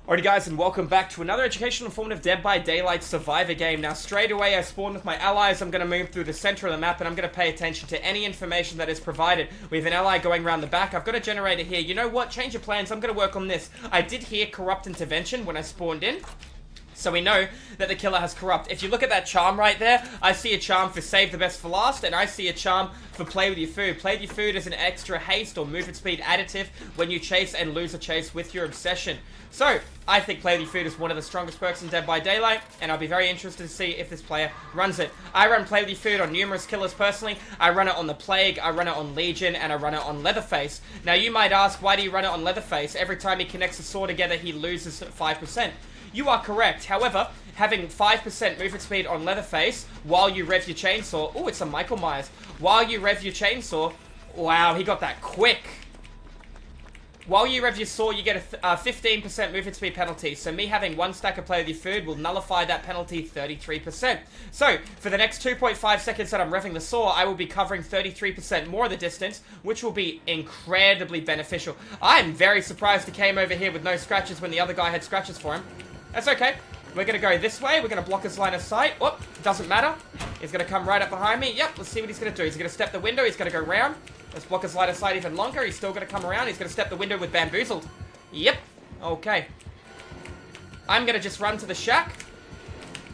Alrighty guys, and welcome back to another educational informative Dead by Daylight survivor game. Now straight away I spawn with my allies. I'm going to move through the center of the map and I'm going to pay attention to any information that is provided. We have an ally going around the back. I've got a generator here. You know what? Change of plans. I'm going to work on this. I did hear corrupt intervention when I spawned in. So we know that the killer has corrupt. If you look at that charm right there, I see a charm for save the best for last, and I see a charm for play with your food. Play with your food is an extra haste or movement speed additive when you chase and lose a chase with your obsession. So, I think play with your food is one of the strongest perks in Dead by Daylight, and I'll be very interested to see if this player runs it. I run play with your food on numerous killers personally. I run it on the Plague, I run it on Legion, and I run it on Leatherface. Now you might ask, why do you run it on Leatherface? Every time he connects a sword together, he loses 5%. You are correct. However, having 5% movement speed on Leatherface while you rev your chainsaw... Oh, it's a Michael Myers. While you rev your chainsaw... Wow, he got that quick. While you rev your saw, you get a 15% movement speed penalty. So me having one stack of play with your food will nullify that penalty 33%. So, for the next 2.5 seconds that I'm revving the saw, I will be covering 33% more of the distance, which will be incredibly beneficial. I'm very surprised he came over here with no scratches when the other guy had scratches for him. That's okay. We're going to go this way. We're going to block his line of sight. Oh, doesn't matter. He's going to come right up behind me. Yep, let's see what he's going to do. He's going to step the window. He's going to go round. Let's block his line of sight even longer. He's still going to come around. He's going to step the window with bamboozled. Yep. Okay. I'm going to just run to the shack.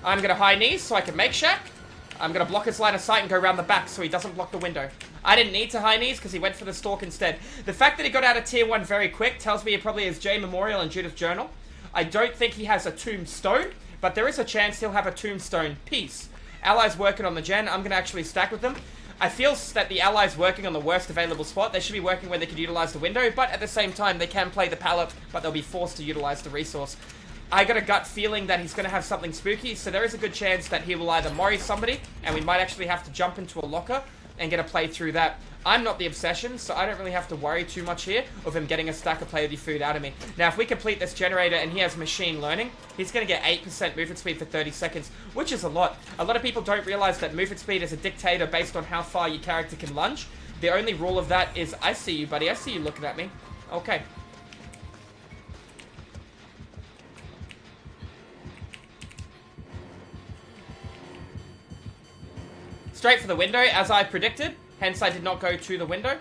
I'm going to high knees so I can make shack. I'm going to block his line of sight and go around the back so he doesn't block the window. I didn't need to high knees because he went for the stalk instead. The fact that he got out of tier 1 very quick tells me he probably has J Memorial and Judith Journal. I don't think he has a tombstone, but there is a chance he'll have a tombstone piece. Allies working on the gen. I'm going to actually stack with them. I feel that the allies working on the worst available spot. They should be working where they could utilize the window, but at the same time, they can play the pallet, but they'll be forced to utilize the resource. I got a gut feeling that he's going to have something spooky, so there is a good chance that he will either Mori somebody, and we might actually have to jump into a locker and get a play through that. I'm not the obsession, so I don't really have to worry too much here of him getting a stack of play with your food out of me. Now, if we complete this generator and he has machine learning, he's going to get 8% movement speed for 30 seconds, which is a lot. A lot of people don't realize that movement speed is a dictator based on how far your character can lunge. The only rule of that is, I see you, buddy. I see you looking at me. Okay. Straight for the window, as I predicted. Hence, I did not go to the window.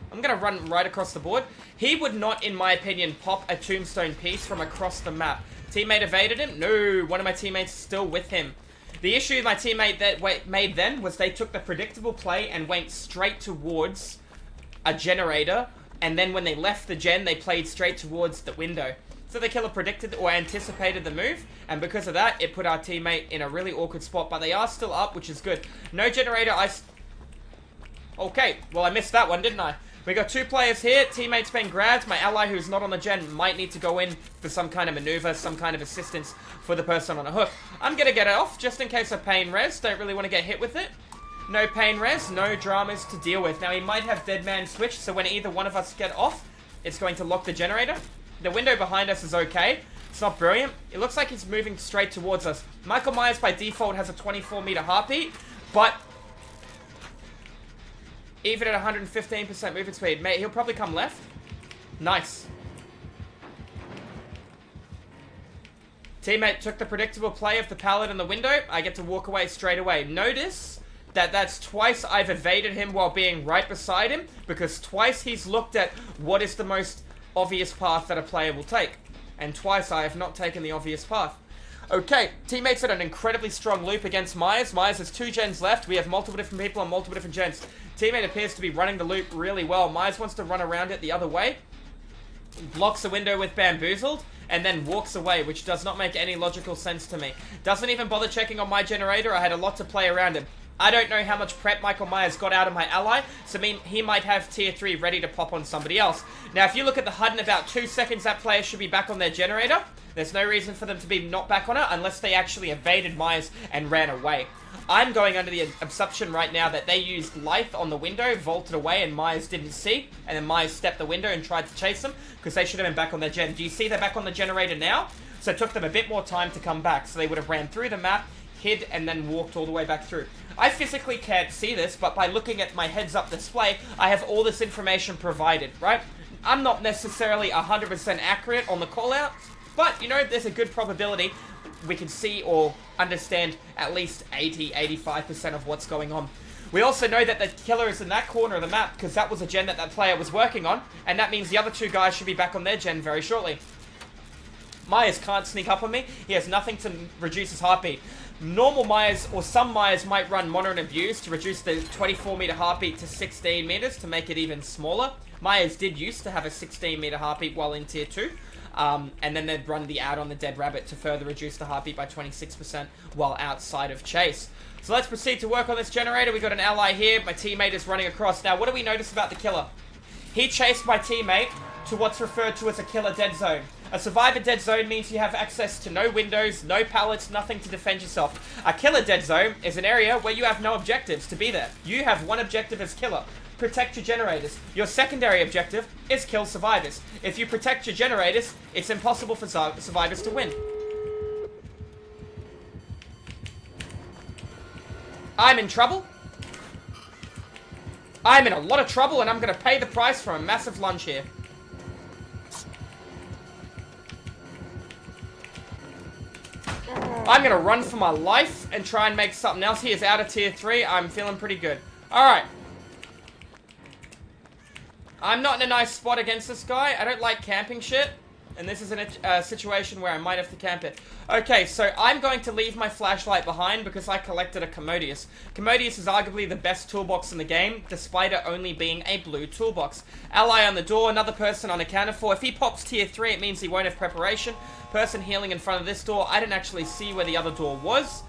I'm going to run right across the board. He would not, in my opinion, pop a tombstone piece from across the map. Teammate evaded him? No, one of my teammates is still with him. The issue my teammate that made then was they took the predictable play and went straight towards a generator. And then when they left the gen, they played straight towards the window. So the killer predicted or anticipated the move, and because of that, it put our teammate in a really awkward spot, but they are still up, which is good. No generator, Okay, well I missed that one, didn't I? We got two players here, teammates being grabbed. My ally who's not on the gen might need to go in for some kind of maneuver, some kind of assistance for the person on a hook. I'm gonna get it off, just in case of pain res, don't really want to get hit with it. No pain res, no dramas to deal with. Now he might have dead man switch, so when either one of us get off, it's going to lock the generator. The window behind us is okay. It's not brilliant. It looks like he's moving straight towards us. Michael Myers by default has a 24-meter heartbeat, but even at 115% movement speed, mate, he'll probably come left. Nice. Teammate took the predictable play of the pallet in the window. I get to walk away straight away. Notice that that's twice I've evaded him while being right beside him, because twice he's looked at what is the most obvious path that a player will take. And twice I have not taken the obvious path. Okay, teammates at an incredibly strong loop against Myers. Myers has 2 gens left. We have multiple different people on multiple different gens. Teammate appears to be running the loop really well. Myers wants to run around it the other way. Blocks the window with bamboozled. And then walks away, which does not make any logical sense to me. Doesn't even bother checking on my generator. I had a lot to play around him. I don't know how much prep Michael Myers got out of my ally, so he might have tier 3 ready to pop on somebody else. Now, if you look at the HUD in about 2 seconds, that player should be back on their generator. There's no reason for them to be not back on it unless they actually evaded Myers and ran away. I'm going under the assumption right now that they used Lithe on the window, vaulted away, and Myers didn't see, and then Myers stepped the window and tried to chase them, because they should have been back on their gen. Do you see they're back on the generator now? So it took them a bit more time to come back, so they would have ran through the map, hid, and then walked all the way back through. I physically can't see this, but by looking at my heads-up display, I have all this information provided, right? I'm not necessarily 100% accurate on the call-outs, But, you know, there's a good probability we can see or understand at least 80-85% of what's going on. We also know that the killer is in that corner of the map because that was a gen that player was working on, and that means the other two guys should be back on their gen very shortly. Myers can't sneak up on me. He has nothing to reduce his heartbeat. Normal Myers, or some Myers, might run Mono and Abuse to reduce the 24-meter heartbeat to 16 meters to make it even smaller. Myers did used to have a 16-meter heartbeat while in Tier 2. And then they'd run the Add on the Dead Rabbit to further reduce the heartbeat by 26% while outside of Chase. So let's proceed to work on this generator. We got an ally here. My teammate is running across. Now, what do we notice about the killer? He chased my teammate to what's referred to as a killer dead zone. A survivor dead zone means you have access to no windows, no pallets, nothing to defend yourself. A killer dead zone is an area where you have no objectives to be there. You have one objective as killer: protect your generators. Your secondary objective is kill survivors. If you protect your generators, it's impossible for survivors to win. I'm in trouble. I'm in a lot of trouble, and I'm going to pay the price for a massive lunge here. I'm going to run for my life and try and make something else. He is out of Tier 3. I'm feeling pretty good. Alright. I'm not in a nice spot against this guy. I don't like camping shit. And this is a situation where I might have to camp it. Okay, so I'm going to leave my flashlight behind because I collected a Commodious. Commodious is arguably the best toolbox in the game, despite it only being a blue toolbox. Ally on the door, another person unaccounted for. If he pops Tier 3, it means he won't have preparation. Person healing in front of this door. I didn't actually see where the other door was.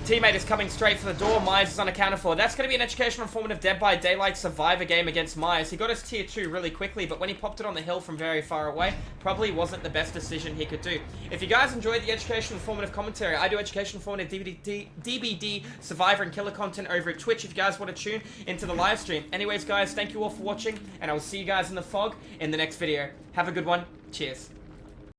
Teammate is coming straight for the door. Myers is unaccounted for. That's going to be an educational, informative Dead by Daylight survivor game against Myers. He got his Tier 2 really quickly, but when he popped it on the hill from very far away, probably wasn't the best decision he could do. If you guys enjoyed the educational, informative commentary, I do educational, informative DBD, survivor, and killer content over at Twitch if you guys want to tune into the live stream. Anyways, guys, thank you all for watching, and I will see you guys in the fog in the next video. Have a good one. Cheers.